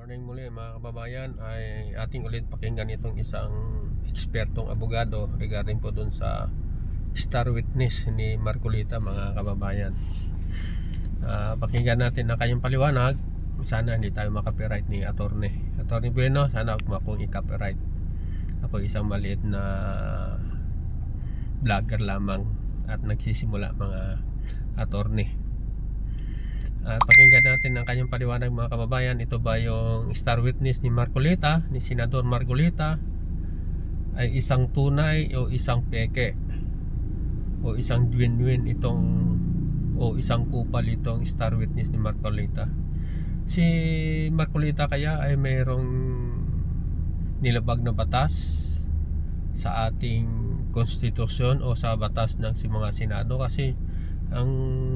Morning muli mga kababayan, ay ating ulit pakinggan itong isang ekspertong abogado regarding po dun sa star witness ni Marcolita mga kababayan. Pakinggan natin ang kanyang paliwanag. Sana hindi tayo makapiright ni Attorney Bueno. Sana huwag mo akong i-copyright. Ako isang maliit na vlogger lamang at nagsisimula mga attorney. Pakinggan natin ang kanyang paliwanag mga kababayan. Ito ba yung star witness ni Marcolita, ni Senador Marcolita, ay isang tunay o isang peke, o isang genuine itong, o isang kupal itong star witness ni Marcolita? Si Marcolita kaya ay mayroong nilabag na batas sa ating konstitusyon o sa batas ng mga senado, kasi ang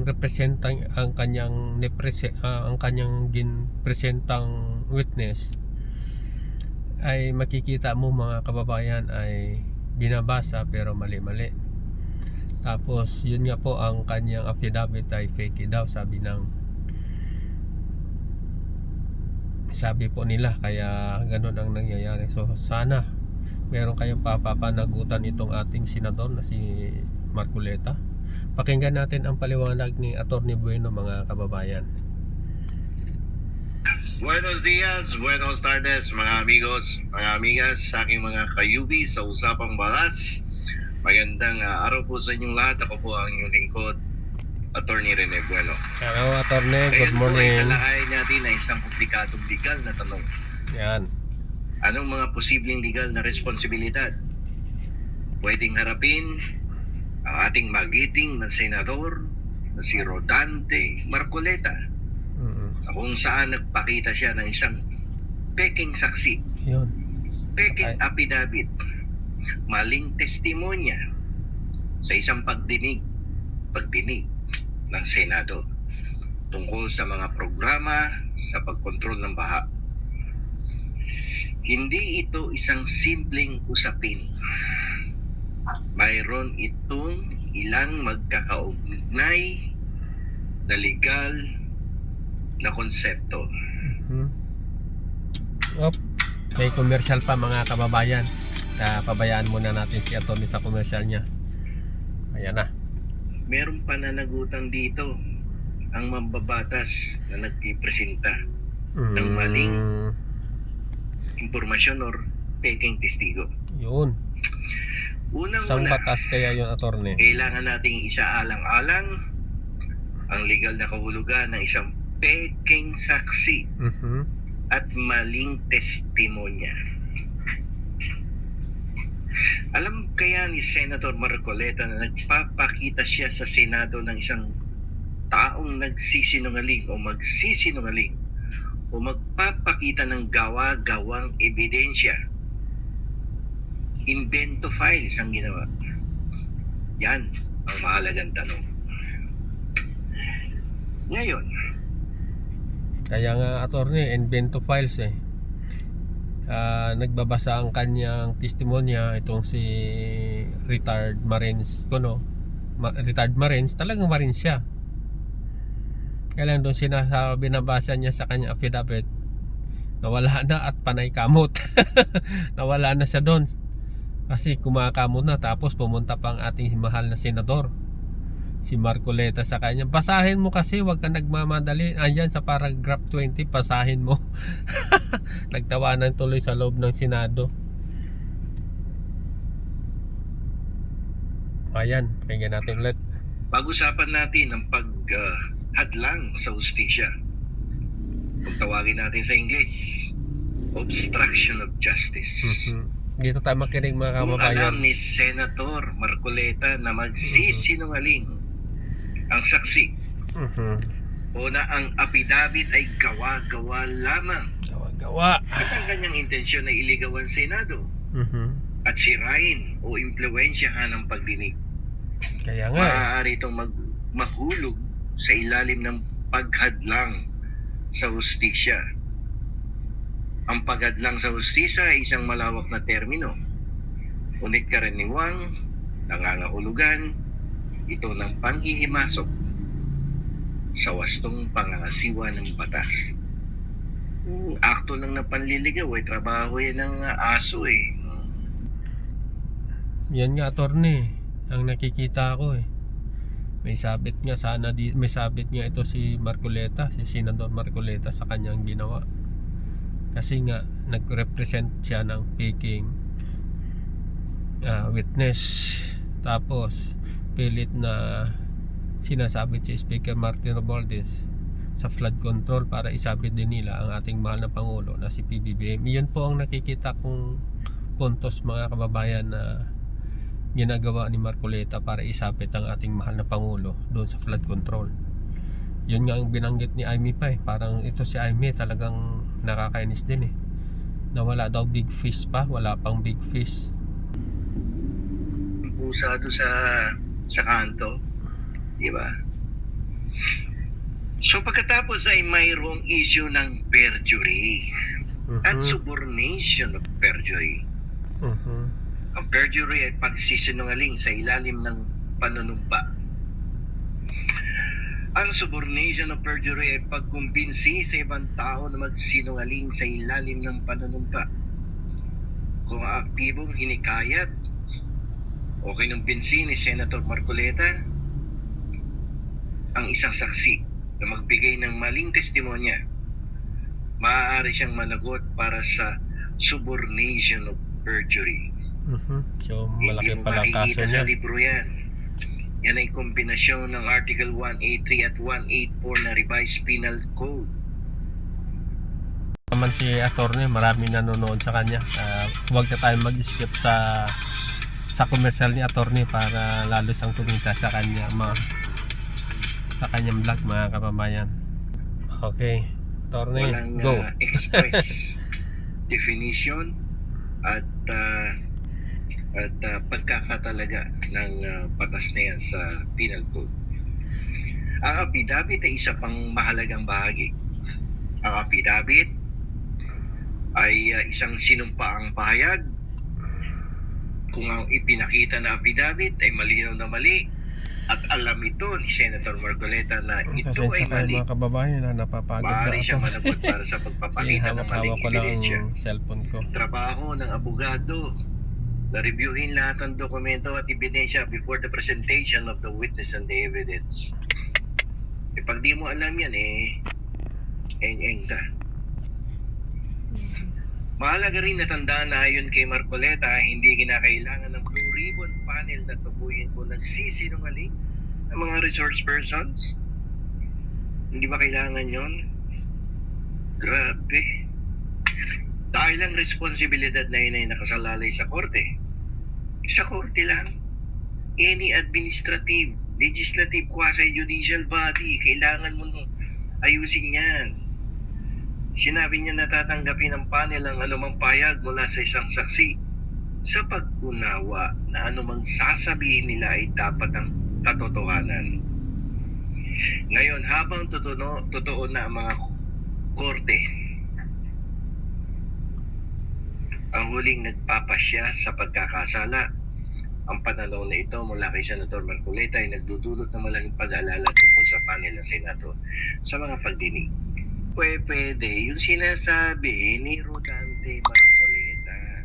representang ang kanyang ginpresentang witness ay makikita mo mga kababayan ay binabasa pero mali-mali. Tapos yun nga po, ang kanyang affidavit ay fake daw, sabi po nila, kaya ganun ang nangyayari. So sana meron kayong papapanagutan itong ating senador na si Marcolita. Pakinggan natin ang paliwanag ni Attorney Bueno mga kababayan. Buenos dias, buenos tardes mga amigos, mga amigas, sa aking mga kayubi sa Usapang Balas. Magandang araw po sa inyong lahat. Ako po ang inyong lingkod, Attorney Rene Bueno. Hello Attorney, good Ngayon morning. po ay talakayin natin na isang komplikadong legal na tanong. Yan. Anong mga posibleng legal na responsibilidad pwedeng harapin ang ating magiting na senador na si Rodante Marcolita, kung saan nagpakita siya ng isang peking saksi, Yun. peking affidavit, maling testimonya sa isang pagdinig ng Senado tungkol sa mga programa sa pagkontrol ng baha. Hindi ito isang simpleng usapin. Mayroon itong ilang magkakaugnay na legal na konsepto. May commercial pa mga kababayan. Pabayaan muna natin si Atty. Sa commercial niya. Ayan na. Meron pananagutan dito ang mambabatas na nagpipresenta ng maling impormasyon or peking testigo. Yun. Isang Unang-una, batas kaya yun, Atty. kailangan nating isaalang-alang ang legal na kahulugan ng isang peking saksi at maling testimonya. Alam kaya ni Senator Marcolita na nagpapakita siya sa Senado ng isang taong nagsisinungaling o magsisinungaling o magpapakita ng gawa-gawang ebidensya? Invento files ang ginawa. Yan ang mahalagang tanong. Ngayon, Kaya nga Atty. Invento files nagbabasa ang kanyang testimonya itong si retired Marines retired Marines, talagang Marines siya. Kailan doon sinasabi, binabasa niya sa kanyang affidavit, nawala na at panay kamot. Nawala na siya doon kasi kumakamot na, tapos pumunta pa ang ating mahal na senador si Marcolita sa kanya. Basahin mo kasi, wag ka nagmamadali. Ayan sa paragraph 20, basahin mo. Nagtawanan tuloy sa loob ng Senado. Ayan, pakinggan natin ulit. pag-usapan natin ang paghadlang sa hustisya. Kung tawagin natin sa English, obstruction of justice. Dito tayo makinig mga Kung kababayan. alam ni Senator Marcolita na magsisinungaling ang saksi o na ang affidavit ay gawa-gawa lamang Gawa. at ang kanyang intensyon ay iligawan Senado at sirain o impluwensyahan ang pagdinig, Kaya nga maaari itong mahulog sa ilalim ng paghadlang sa hustisya. Ang paghadlang sa hustisya ay isang malawak na termino. Ngunit karaniwang nangangahulugan ito ng panghihimasok sa wastong pangangasiwa ng batas. Akto lang ng panliligaw eh. Trabaho yan ng aso eh. Yan nga, attorney, ang nakikita ko eh. May sabit nga may sabit nga ito si Marcoleta, si Senador Marcoleta sa kanyang ginawa. Kasi nga nag-represent siya ng faking witness. Tapos pilit na sinasabit si Speaker Martin Romualdez sa flood control para isabit din nila ang ating mahal na Pangulo na si PBBM. Iyon po ang nakikita kong puntos, mga kababayan, na ginagawa ni Marcoleta para isapit ang ating mahal na Pangulo doon sa flood control. Yun nga ang binanggit ni Amy pa eh. Parang ito si Amy talagang nakakainis din eh, na wala daw big fish pa, wala pang big fish. Pusa doon sa kanto, di ba? So pagkatapos ay mayroong issue ng perjury at subornation of perjury. Ang perjury ay pagsisinungaling sa ilalim ng panunumpa. Ang subornation of perjury ay pagkumbinsi sa ibang tao na magsinungaling sa ilalim ng panunumpa. Kung aktibong hinikayat o kinumbinsi ni Senator Marcoleta ang isang saksi na magbigay ng maling testimonya, maaari siyang managot para sa subornation of perjury. So malaki Hindi mo pala ang kaso makikita niya. sa libro yan. Yan ay kombinasyon ng Article 183 at 184 na Revised Penal Code. Naman si attorney, maraming nanonood sa kanya. Huwag na tayo mag-skip sa commercial ni attorney para lalo siyang tumita sa kanya, sa kanyang vlog, mga kababayan. Okay, attorney, Walang go. express definition at pagkakatalaga ng batas na yan sa Penal Code. Ang affidavit ay isa pang mahalagang bahagi. Ang affidavit ay isang sinumpaang pahayag. Kung ang ipinakita na affidavit ay malinaw na mali at alam ito ni Senator Marcoleta na ito ay Pasensya kayo, mali, mga kababayan, na napapagod na maaari siya ako. managot para sa pagpapakita ng maling Hawak-hawak ko lang ebidensya. ang cellphone ko. Trabaho ng abogado na reviewin lahat ng dokumento at ebidensya before the presentation of the witness and the evidence. Pag di mo alam yan eng-eng ka. Mahalaga rin na tandaan na ayon kay Marcoleta, hindi kinakailangan ng Blue Ribbon Panel na tubuyin kung nagsisinungaling ang mga resource persons. Hindi ba kailangan yon? Grabe. Dahil ang responsibilidad na yun ay nakasalalay sa korte. Sa korte lang. Any administrative, legislative, quasi-judicial body, kailangan mo nung ayusin yan. Sinabi niya na tatanggapin ng panel ang anumang pahayag mula sa isang saksi sa pag-unawa na anumang sasabihin nila ay dapat ang katotohanan. Ngayon, habang totoo na ang mga korte, ang huling nagpapasya sa pagkakasala, ang pananaw na ito mula kay Senator Marcoleta ay nagdudulot ng malaking pag-aalala tungkol sa panel ng Senado sa mga pagdinig. Pwede yung sinasabi ni Rodante Marcoleta,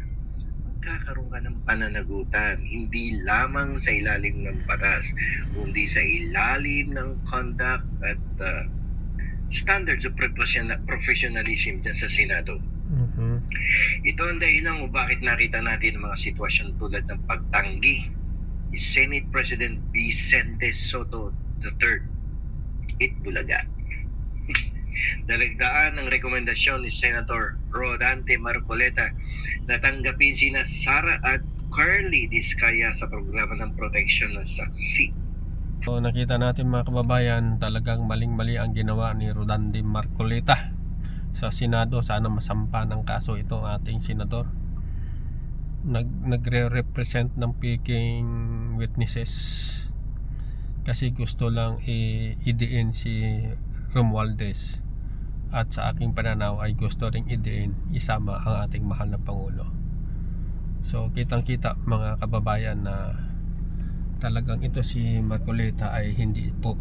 magkakaroon ka ng pananagutan, hindi lamang sa ilalim ng batas, kundi sa ilalim ng conduct at standards of professionalism dyan sa Senado. Ito ang dahilan kung bakit nakita natin ang mga sitwasyon tulad ng pagtanggi ni Senate President Vicente Soto III, Itbulaga. Dalagdaan ng rekomendasyon ni Senator Rodante Marcoleta na tanggapin sina Sara at Carly Diskaya sa programa ng proteksyon ng saksi. So nakita natin, mga kababayan, talagang maling-mali ang ginawa ni Rodante Marcoleta sa Senado. Sana masampa ng kaso ito ating senador. Nagre-represent ng peking witnesses kasi gusto lang idiin si Romualdez, at sa aking pananaw ay gusto ring idiin isama ang ating mahal na Pangulo. So kitang kita, mga kababayan, na talagang ito si Marcoleta ay hindi po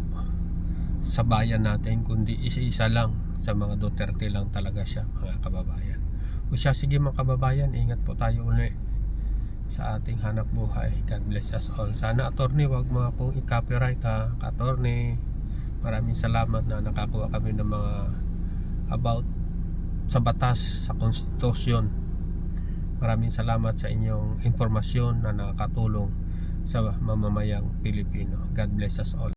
sa bayan natin kundi isa-isa lang sa mga Duterte lang talaga siya, mga kababayan. O siya, sige mga kababayan, ingat po tayo uli sa ating hanap buhay. God bless us all. Sana attorney, wag mo akong i-copyright ha, attorney. Maraming salamat na nakakuha kami ng mga about sa batas, sa konstitusyon. Maraming salamat sa inyong informasyon na nakatulong sa mamamayang Pilipino. God bless us all.